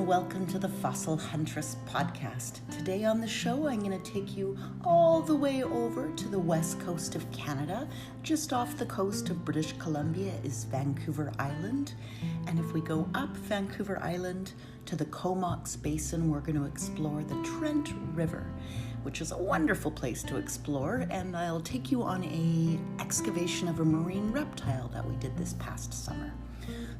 welcome to the Fossil Huntress podcast. Today on the show, I'm going to take you all the way over to the west coast of Canada. Just off the coast of British Columbia is Vancouver Island. And if we go up Vancouver Island to the Comox Basin, we're going to explore the Trent River, which is a wonderful place to explore. And I'll take you on an excavation of a marine reptile that we did this past summer.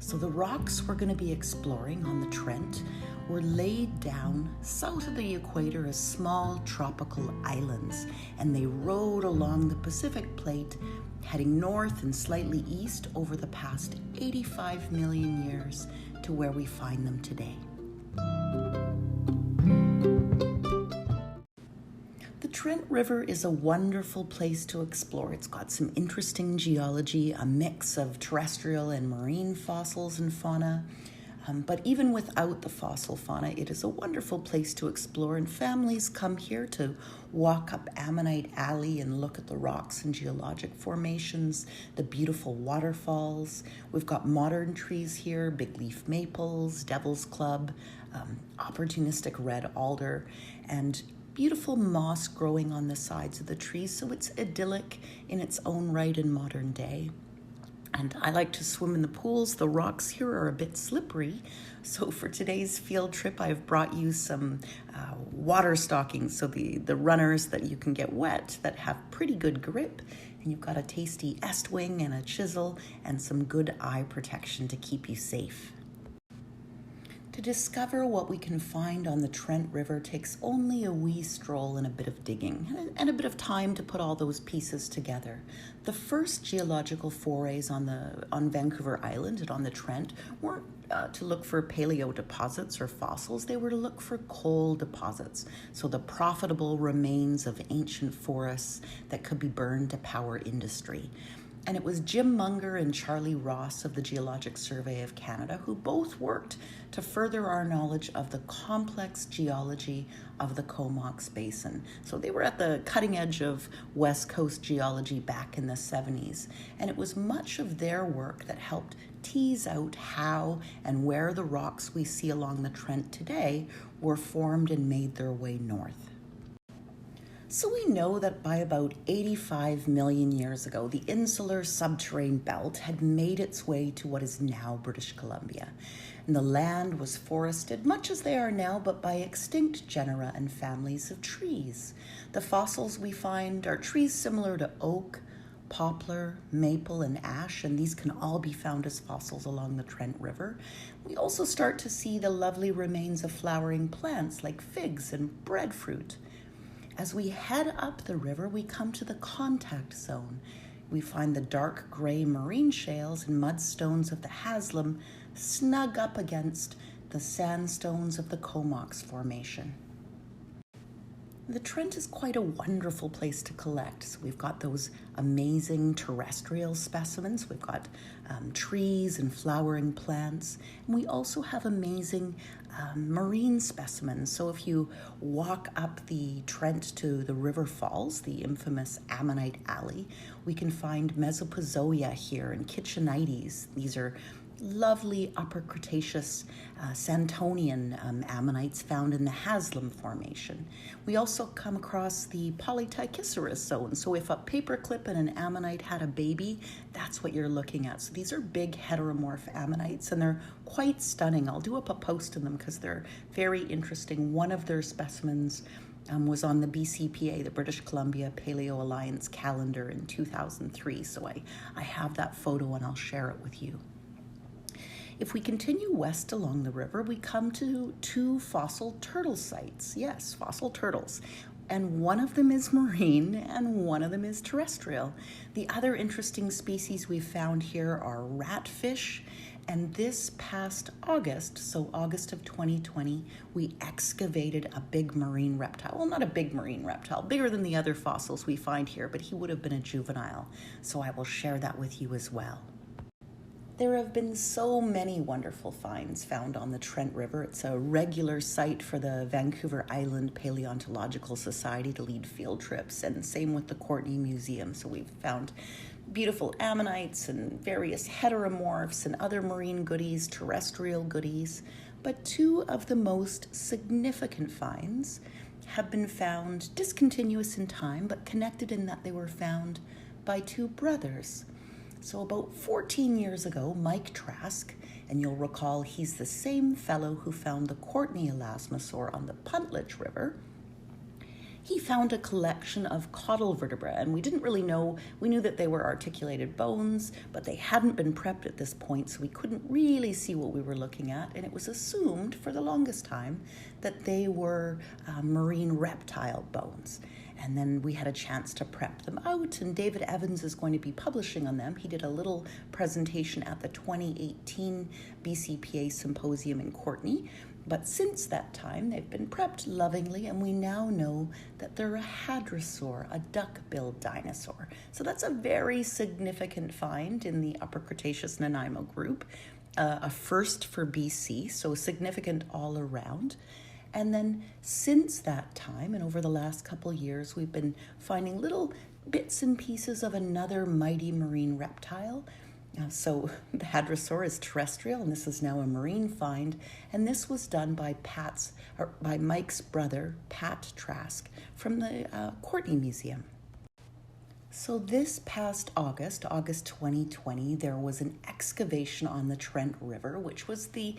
So the rocks we're going to be exploring on the Trent were laid down south of the equator as small tropical islands, and they rode along the Pacific plate, heading north and slightly east over the past 85 million years to where we find them today. The Trent River is a wonderful place to explore. It's got some interesting geology, a mix of terrestrial and marine fossils and fauna. But even without the fossil fauna, it is a wonderful place to explore, and families come here to walk up Ammonite Alley and look at the rocks and geologic formations, the beautiful waterfalls. We've got modern trees here, big leaf maples, devil's club, opportunistic red alder, and beautiful moss growing on the sides of the trees, so it's idyllic in its own right in modern day. And I like to swim in the pools. The rocks here are a bit slippery, so for today's field trip, I've brought you some water stockings, so the runners that you can get wet that have pretty good grip, and you've got a tasty est-wing and a chisel and some good eye protection to keep you safe. To discover what we can find on the Trent River takes only a wee stroll and a bit of digging, and a bit of time to put all those pieces together. The first geological forays on Vancouver Island and on the Trent weren't to look for paleo deposits or fossils. They were to look for coal deposits, so the profitable remains of ancient forests that could be burned to power industry. And it was Jim Munger and Charlie Ross of the Geologic Survey of Canada who both worked to further our knowledge of the complex geology of the Comox Basin. So they were at the cutting edge of West Coast geology back in the 70s. And it was much of their work that helped tease out how and where the rocks we see along the Trent today were formed and made their way north. So we know that by about 85 million years ago, the insular subterranean belt had made its way to what is now British Columbia. And the land was forested, much as they are now, but by extinct genera and families of trees. The fossils we find are trees similar to oak, poplar, maple, and ash, and these can all be found as fossils along the Trent River. We also start to see the lovely remains of flowering plants like figs and breadfruit. As we head up the river, we come to the contact zone. We find the dark gray marine shales and mudstones of the Haslam snug up against the sandstones of the Comox Formation. The Trent is quite a wonderful place to collect. So we've got those amazing terrestrial specimens. We've got trees and flowering plants. And we also have amazing marine specimens. So if you walk up the Trent to the river falls, the infamous Ammonite Alley, we can find Mesopozoia here and Kitchenites. These are lovely Upper Cretaceous Santonian ammonites found in the Haslam Formation. We also come across the Polytachyceras zone. So if a paperclip and an ammonite had a baby, that's what you're looking at. So these are big heteromorph ammonites, and they're quite stunning. I'll do up a post on them because they're very interesting. One of their specimens was on the BCPA, the British Columbia Paleo Alliance calendar in 2003. So I have that photo and I'll share it with you. If we continue west along the river, we come to two fossil turtle sites. Yes, fossil turtles. And one of them is marine and one of them is terrestrial. The other interesting species we've found here are ratfish. And this past August, so August of 2020, we excavated a big marine reptile. Well, not a big marine reptile, bigger than the other fossils we find here, but he would have been a juvenile. So I will share that with you as well. There have been so many wonderful finds found on the Trent River. It's a regular site for the Vancouver Island Palaeontological Society to lead field trips, and same with the Courtenay Museum. So we've found beautiful ammonites and various heteromorphs and other marine goodies, terrestrial goodies. But two of the most significant finds have been found discontinuous in time, but connected in that they were found by two brothers. So about 14 years ago, Mike Trask, and you'll recall he's the same fellow who found the Courtenay Elasmosaur on the Late River, he found a collection of caudal vertebrae, and we didn't really know. We knew that they were articulated bones, but they hadn't been prepped at this point, so we couldn't really see what we were looking at, and it was assumed for the longest time that they were marine reptile bones. And then we had a chance to prep them out, and David Evans is going to be publishing on them. He did a little presentation at the 2018 BCPA Symposium in Courtenay. But since that time, they've been prepped lovingly, and we now know that they're a hadrosaur, a duck-billed dinosaur. So that's a very significant find in the Upper Cretaceous Nanaimo group, a first for BC, so significant all around. And then since that time, and over the last couple years, we've been finding little bits and pieces of another mighty marine reptile. So the hadrosaur is terrestrial, and this is now a marine find. And this was done by Mike's brother, Pat Trask, from the Courtenay Museum. So this past August 2020, there was an excavation on the Trent River, which was the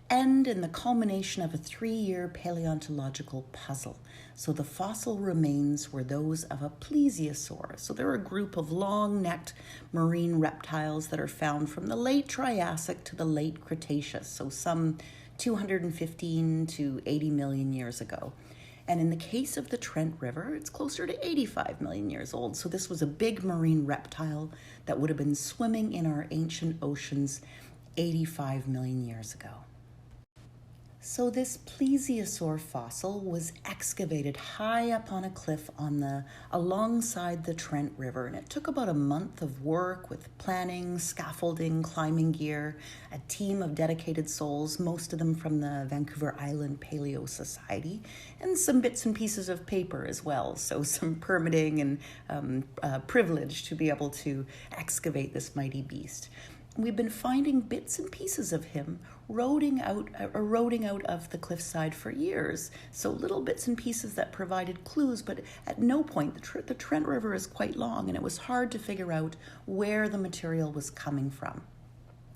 end and the culmination of a 3-year paleontological puzzle. So the fossil remains were those of a plesiosaur. So they're a group of long-necked marine reptiles that are found from the Late Triassic to the Late Cretaceous, so some 215 to 80 million years ago. And in the case of the Trent River, it's closer to 85 million years old. So this was a big marine reptile that would have been swimming in our ancient oceans 85 million years ago. So this plesiosaur fossil was excavated high up on a cliff alongside the Trent River, and it took about a month of work with planning, scaffolding, climbing gear, a team of dedicated souls, most of them from the Vancouver Island Paleo Society, and some bits and pieces of paper as well, so some permitting and privilege to be able to excavate this mighty beast. We've been finding bits and pieces of him eroding out of the cliffside for years. So little bits and pieces that provided clues, but at no point, the Trent River is quite long, and it was hard to figure out where the material was coming from.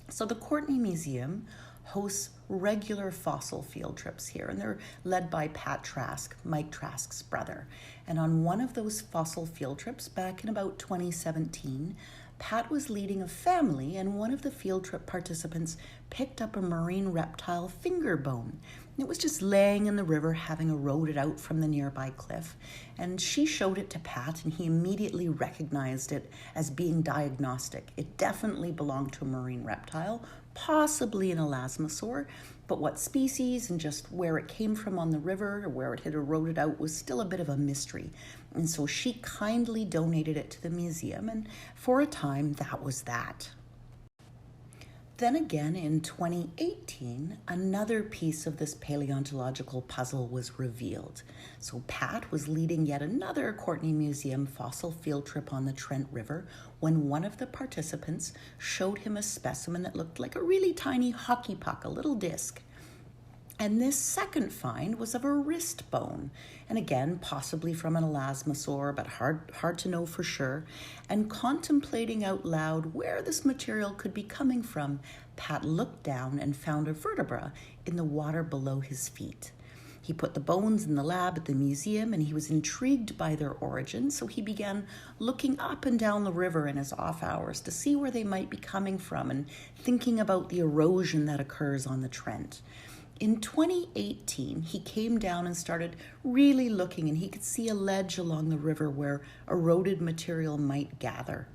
So the Courtenay Museum hosts regular fossil field trips here, and they're led by Pat Trask, Mike Trask's brother. And on one of those fossil field trips back in about 2017, Pat was leading a family, and one of the field trip participants picked up a marine reptile finger bone. It was just laying in the river, having eroded out from the nearby cliff, and she showed it to Pat, and he immediately recognized it as being diagnostic. It definitely belonged to a marine reptile, possibly an Elasmosaur, but what species and just where it came from on the river or where it had eroded out was still a bit of a mystery. And so she kindly donated it to the museum, and for a time that was that. Then again in 2018, another piece of this paleontological puzzle was revealed. So Pat was leading yet another Courtenay Museum fossil field trip on the Trent River when one of the participants showed him a specimen that looked like a really tiny hockey puck, a little disc. And this second find was of a wrist bone, and again, possibly from an Elasmosaur, but hard to know for sure. And contemplating out loud where this material could be coming from, Pat looked down and found a vertebra in the water below his feet. He put the bones in the lab at the museum, and he was intrigued by their origin, so he began looking up and down the river in his off hours to see where they might be coming from and thinking about the erosion that occurs on the Trent. In 2018, he came down and started really looking, and he could see a ledge along the river where eroded material might gather.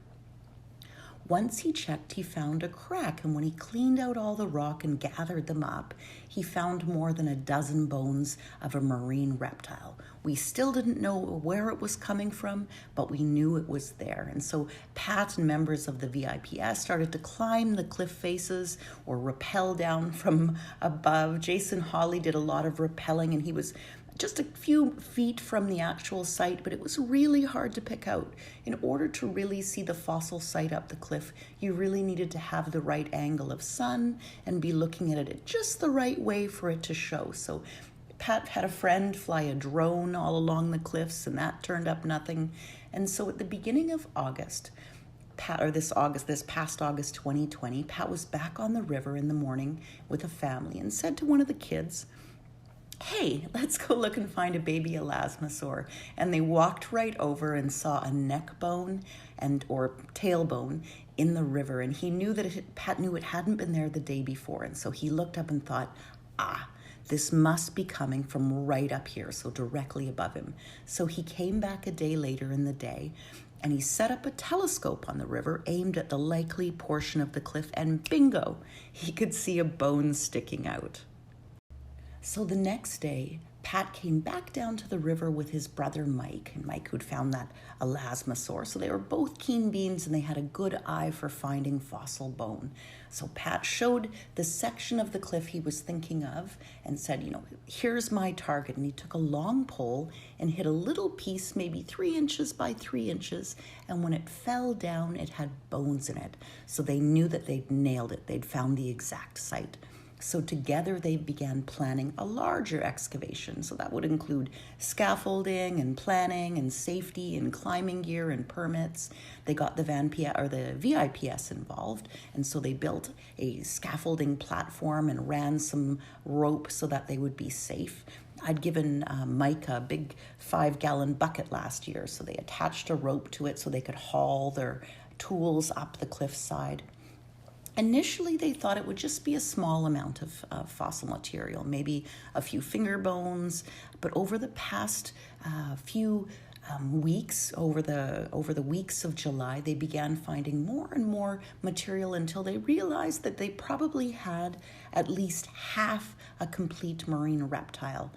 Once he checked, he found a crack, and when he cleaned out all the rock and gathered them up, he found more than a dozen bones of a marine reptile. We still didn't know where it was coming from, but we knew it was there. And so Pat and members of the VIPS started to climb the cliff faces or rappel down from above. Jason Hawley did a lot of rappelling, and he was just a few feet from the actual site, but it was really hard to pick out. In order to really see the fossil site up the cliff, you really needed to have the right angle of sun and be looking at it just the right way for it to show. So Pat had a friend fly a drone all along the cliffs, and that turned up nothing. And so at the beginning of August, this past August 2020, Pat was back on the river in the morning with a family and said to one of the kids, "Hey, let's go look and find a baby Elasmosaur." And they walked right over and saw a neck bone or tailbone in the river. And he knew that Pat knew it hadn't been there the day before. And so he looked up and thought, this must be coming from right up here, so directly above him. So he came back a day later in the day, and he set up a telescope on the river aimed at the likely portion of the cliff, and bingo, he could see a bone sticking out. So the next day, Pat came back down to the river with his brother Mike, and Mike who'd found that Elasmosaur. So they were both keen beans, and they had a good eye for finding fossil bone. So Pat showed the section of the cliff he was thinking of and said, here's my target. And he took a long pole and hit a little piece, maybe 3 inches by 3 inches. And when it fell down, it had bones in it. So they knew that they'd nailed it. They'd found the exact site. So together they began planning a larger excavation. So that would include scaffolding and planning and safety and climbing gear and permits. They got the VIPS involved. And so they built a scaffolding platform and ran some rope so that they would be safe. I'd given Mike a big 5-gallon bucket last year. So they attached a rope to it so they could haul their tools up the cliffside. Initially, they thought it would just be a small amount of fossil material, maybe a few finger bones. But over the past few weeks, over the weeks of July, they began finding more and more material until they realized that they probably had at least half a complete marine reptile.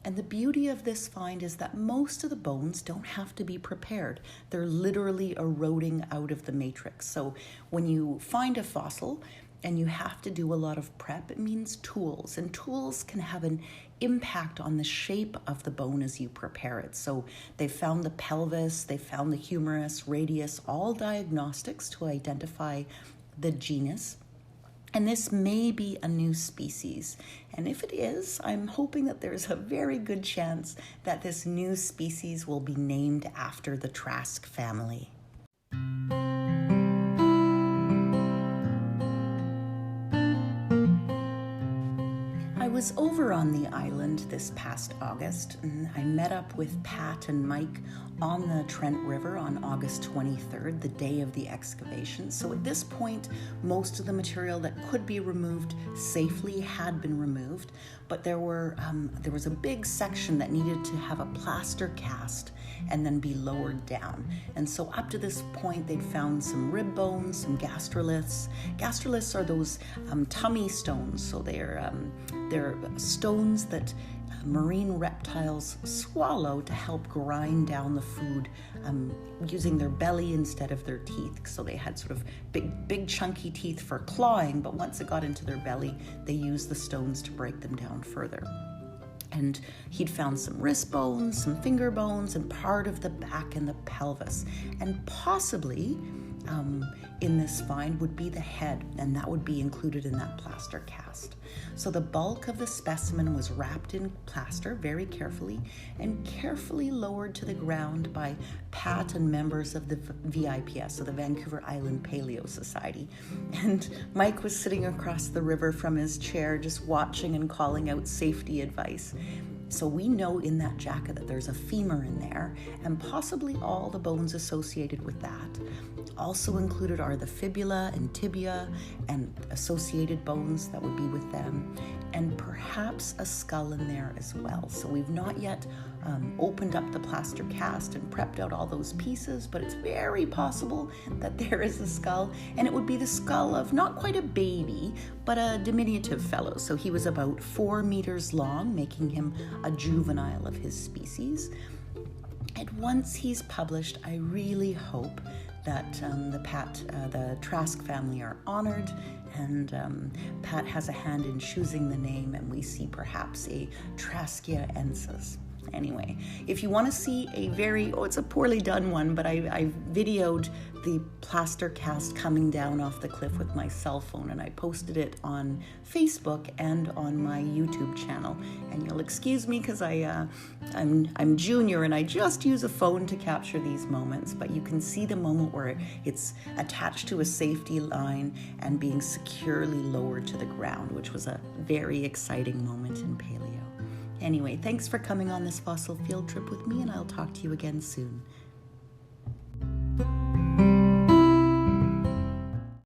And the beauty of this find is that most of the bones don't have to be prepared. They're literally eroding out of the matrix. So when you find a fossil and you have to do a lot of prep, it means tools. And tools can have an impact on the shape of the bone as you prepare it. So they found the pelvis, they found the humerus, radius, all diagnostics to identify the genus. And this may be a new species. And if it is, I'm hoping that there's a very good chance that this new species will be named after the Triassic family. I was over on the island this past August, and I met up with Pat and Mike on the Trent River on August 23rd, the day of the excavation. So at this point, most of the material that could be removed safely had been removed, but there was a big section that needed to have a plaster cast and then be lowered down. And so up to this point, they'd found some rib bones, some gastroliths. Gastroliths are those tummy stones, so they're stones that marine reptiles swallow to help grind down the food using their belly instead of their teeth. So they had sort of big chunky teeth for clawing, but once it got into their belly, they used the stones to break them down further. And he'd found some wrist bones, some finger bones, and part of the back and the pelvis. And possibly in this find would be the head, and that would be included in that plaster cast. So the bulk of the specimen was wrapped in plaster very carefully and carefully lowered to the ground by Pat and members of the VIPS, so the Vancouver Island Paleo Society. And Mike was sitting across the river from his chair just watching and calling out safety advice. So we know in that jacket that there's a femur in there and possibly all the bones associated with that. Also included are the fibula and tibia and associated bones that would be with them, and perhaps a skull in there as well. So we've not yet opened up the plaster cast and prepped out all those pieces, but it's very possible that there is a skull, and it would be the skull of not quite a baby, but a diminutive fellow. So he was about 4 meters long, making him a juvenile of his species. And once he's published, I really hope that the Trask family are honored, and Pat has a hand in choosing the name, and we see perhaps a Traskiaensis. Anyway, if you want to see it's a poorly done one, but I videoed the plaster cast coming down off the cliff with my cell phone, and I posted it on Facebook and on my YouTube channel. And you'll excuse me because I'm junior and I just use a phone to capture these moments, but you can see the moment where it's attached to a safety line and being securely lowered to the ground, which was a very exciting moment in paleo. Anyway, thanks for coming on this fossil field trip with me, and I'll talk to you again soon.